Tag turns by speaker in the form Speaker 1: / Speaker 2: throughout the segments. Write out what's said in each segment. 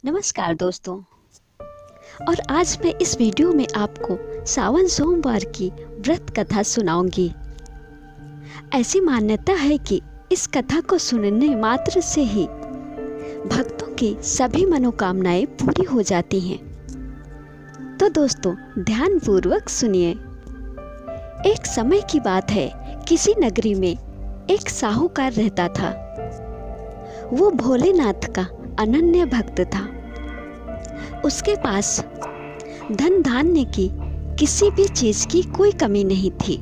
Speaker 1: नमस्कार दोस्तों। और आज मैं इस वीडियो में आपको सावन सोमवार की व्रत कथा सुनाऊंगी। ऐसी मान्यता है कि इस कथा को सुनने मात्र से ही भक्तों की सभी मनोकामनाएं पूरी हो जाती हैं। तो दोस्तों ध्यान पूर्वक सुनिए। एक समय की बात है, किसी नगरी में एक साहूकार रहता था। वो भोलेनाथ का अनन्य भक्त था। उसके पास धन धान्य की किसी भी चीज की कोई कमी नहीं थी,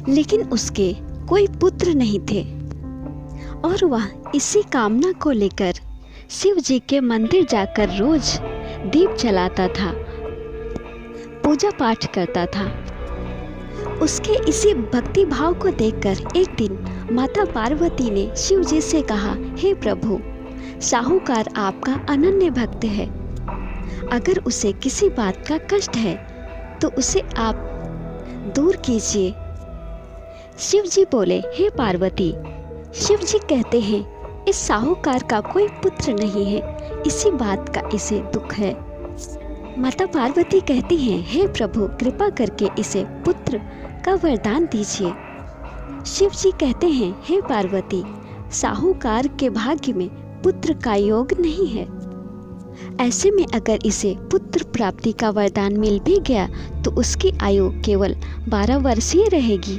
Speaker 1: लेकिन उसके कोई पुत्र नहीं थे और वह इसी कामना को लेकर शिव जी के मंदिर जाकर रोज दीप जलाता था, पूजा पाठ करता था। उसके इसी भक्ति भाव को देखकर एक दिन माता पार्वती ने शिव जी से कहा, हे प्रभु, साहूकार आपका अनन्य भक्त है। अगर उसे किसी बात का कष्ट है तो उसे आप दूर कीजिए। शिव जी बोले, हे पार्वती, शिव जी कहते हैं इस साहूकार का कोई पुत्र नहीं है, इसी बात का इसे दुख है। माता पार्वती कहती हैं, हे प्रभु, कृपा करके इसे पुत्र का वरदान दीजिए। शिव जी कहते हैं, हे पार्वती, साहूकार के भाग्य में पुत्र का योग नहीं है। ऐसे में अगर इसे पुत्र प्राप्ति का वरदान मिल भी गया तो उसकी आयु केवल 12 वर्षीय रहेगी।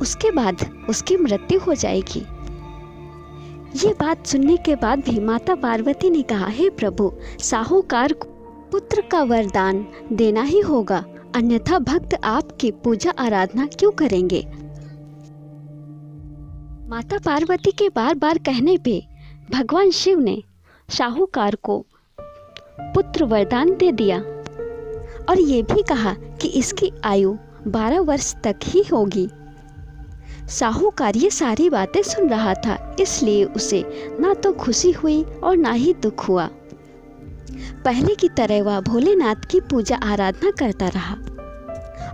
Speaker 1: उसके बाद उसकी मृत्यु हो जाएगी। ये बात सुनने के बाद भी माता पार्वती ने कहा, हे प्रभु, साहूकार को पुत्र का वरदान देना ही होगा, अन्यथा भक्त आपकी पूजा आराधना क्यों करेंगे। माता पार्वती के बार बार कहने पे भगवान शिव ने साहूकार को पुत्र वरदान दे दिया और ये भी कहा कि इसकी आयु 12 वर्ष तक ही होगी। साहूकार ये सारी बातें सुन रहा था, इसलिए उसे ना तो खुशी हुई और ना ही दुख हुआ। पहले की तरह वह भोलेनाथ की पूजा आराधना करता रहा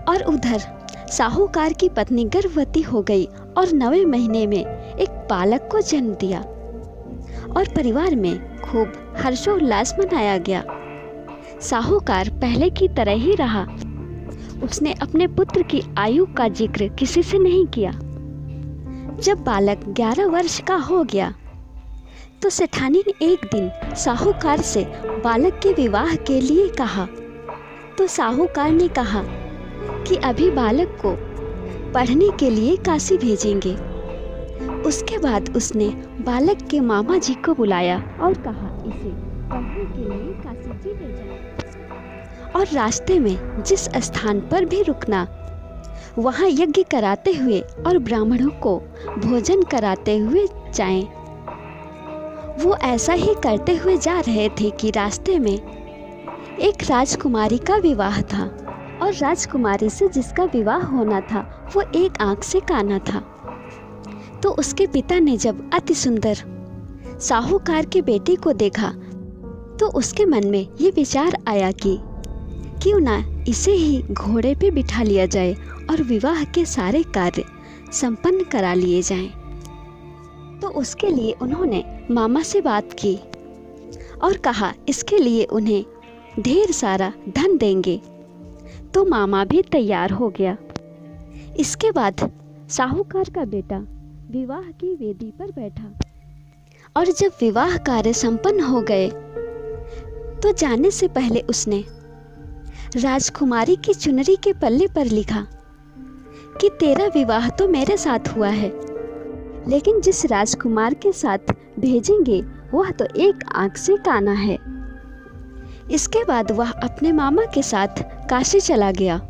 Speaker 1: और उधर साहूकार की पत्नी गर्भवती हो गई और 9वें महीने में एक बालक को जन्म दिया और परिवार में खूब हर्षोल्लास मनाया गया। साहूकार पहले की तरह ही रहा। उसने अपने पुत्र की आयु का जिक्र किसी से नहीं किया। जब बालक 11 वर्ष का हो गया तो सेठानी ने एक दिन साहूकार से बालक के विवाह के लिए कहा। तो साहूकार ने कहा कि अभी बालक को पढ़ने के लिए काशी भेजेंगे। उसके बाद उसने बालक के मामा जी को बुलाया और कहा, इसे पढ़ने के लिए काशी जी ले जाओ और रास्ते में जिस स्थान पर भी रुकना, वहाँ यज्ञ कराते हुए और ब्राह्मणों को भोजन कराते हुए जाएं। वो ऐसा ही करते हुए जा रहे थे कि रास्ते में एक राजकुमारी का विवाह था और राजकुमारी से जिसका विवाह होना था वो एक आंख से काना था। तो उसके पिता ने जब अति सुंदर साहूकार के बेटे को देखा तो उसके मन में ये विचार आया कि क्यों ना इसे ही घोड़े पे बिठा लिया जाए और विवाह के सारे कार्य संपन्न करा लिए जाएं। तो उसके लिए उन्होंने मामा से बात की और कहा इसके लिए उन्हें ढेर सारा धन देंगे। तो मामा भी तैयार हो गया। इसके बाद साहूकार का बेटा विवाह की वेदी पर बैठा और जब विवाह कार्य संपन्न हो गए तो जाने से पहले उसने राजकुमारी की चुनरी के पल्ले पर लिखा कि तेरा विवाह तो मेरे साथ हुआ है, लेकिन जिस राजकुमार के साथ भेजेंगे वह तो एक आंख से काना है। इसके बाद वह अपने मामा के साथ काशी चला गया।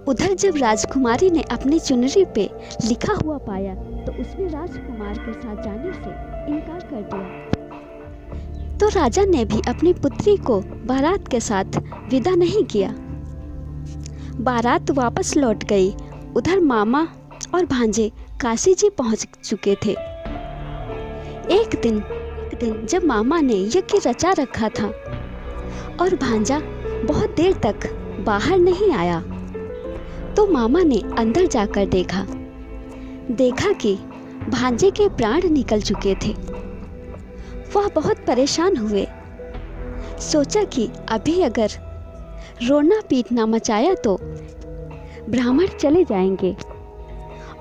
Speaker 1: उधर जब राजकुमारी ने अपनी चुनरी पे लिखा हुआ पाया तो उसने राजकुमार के साथ जाने से इनकार कर दिया। तो राजा ने भी अपनी पुत्री को बारात के साथ विदा नहीं किया। बारात वापस लौट गई। उधर मामा और भांजे काशी जी पहुंच चुके थे। एक दिन जब मामा ने यज्ञ रचा रखा था और भांजा बहुत देर तक बाहर नहीं आया तो मामा ने अंदर जाकर देखा कि भांजे के प्राण निकल चुके थे। वह बहुत परेशान हुए। सोचा कि अभी अगर रोना पीटना मचाया तो ब्राह्मण चले जाएंगे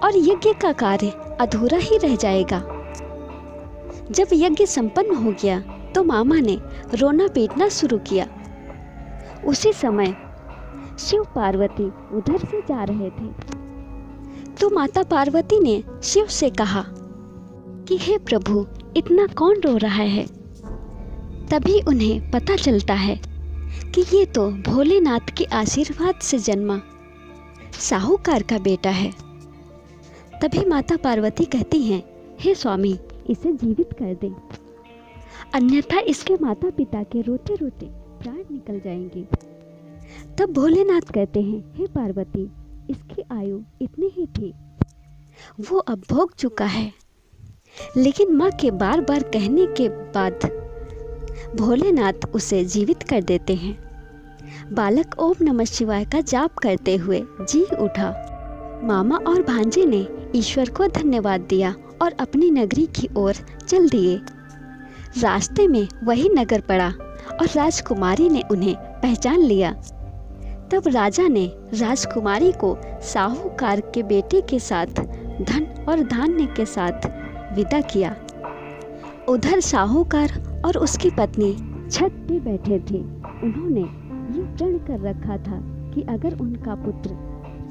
Speaker 1: और यज्ञ का कार्य अधूरा ही रह जाएगा। जब यज्ञ संपन्न हो गया तो मामा ने रोना पीटना शुरू किया। उसी समय शिव पार्वती उधर से जा रहे थे तो माता पार्वती ने शिव से कहा कि हे प्रभु, इतना कौन रो रहा है। तभी उन्हें पता चलता है कि ये तो भोलेनाथ के आशीर्वाद से जन्मा साहूकार का बेटा है। तभी माता पार्वती कहती हैं, हे स्वामी, इसे जीवित कर दें, अन्यथा इसके माता पिता के रोते रोते प्राण निकल जाएंगे। तब भोलेनाथ कहते हैं, हे पार्वती, इसकी आयु इतनी ही थी, वो अब भोग चुका है। लेकिन माँ के बार बार कहने के बाद भोलेनाथ उसे जीवित कर देते हैं। बालक ओम नमः शिवाय का जाप करते हुए जी उठा। मामा और भांजे ने ईश्वर को धन्यवाद दिया और अपनी नगरी की ओर चल दिए। रास्ते में वही नगर पड़ा और राजकुमारी ने उन्हें पहचान लिया। तब राजा ने राजकुमारी को साहूकार के बेटे के साथ धन और धान्य के साथ विदा किया। उधर साहूकार और उसकी पत्नी छत पे बैठे थे। उन्होंने ये प्रण कर रखा था कि अगर उनका पुत्र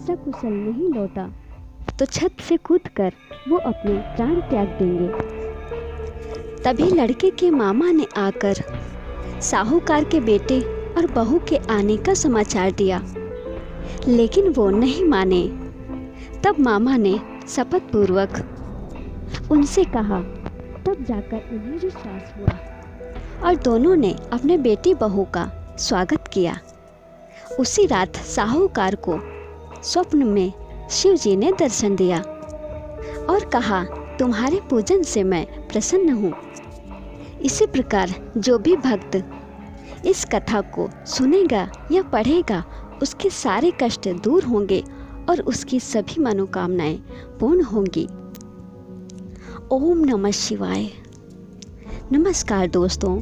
Speaker 1: सकुशल नहीं लौटा तो छत से कूदकर वो अपने प्राण त्याग देंगे। तभी लड़के के मामा ने आकर साहूकार के बेटे और बहू के आने का समाचार दिया, लेकिन वो नहीं माने। तब मामा ने शपथ पूर्वक उनसे कहा। तब जाकर उन्हें विश्वास हुआ और दोनों ने अपने बेटी बहू का स्वागत किया। उसी रात साहूकार को स्वप्न में शिव जी ने दर्शन दिया और कहा, तुम्हारे पूजन से मैं प्रसन्न हूँ। इसी प्रकार जो भी भक्त इस कथा को सुनेगा या पढ़ेगा उसके सारे कष्ट दूर होंगे और उसकी सभी मनोकामनाएं पूर्ण होंगी। ओम नमः शिवाय। नमस्कार दोस्तों।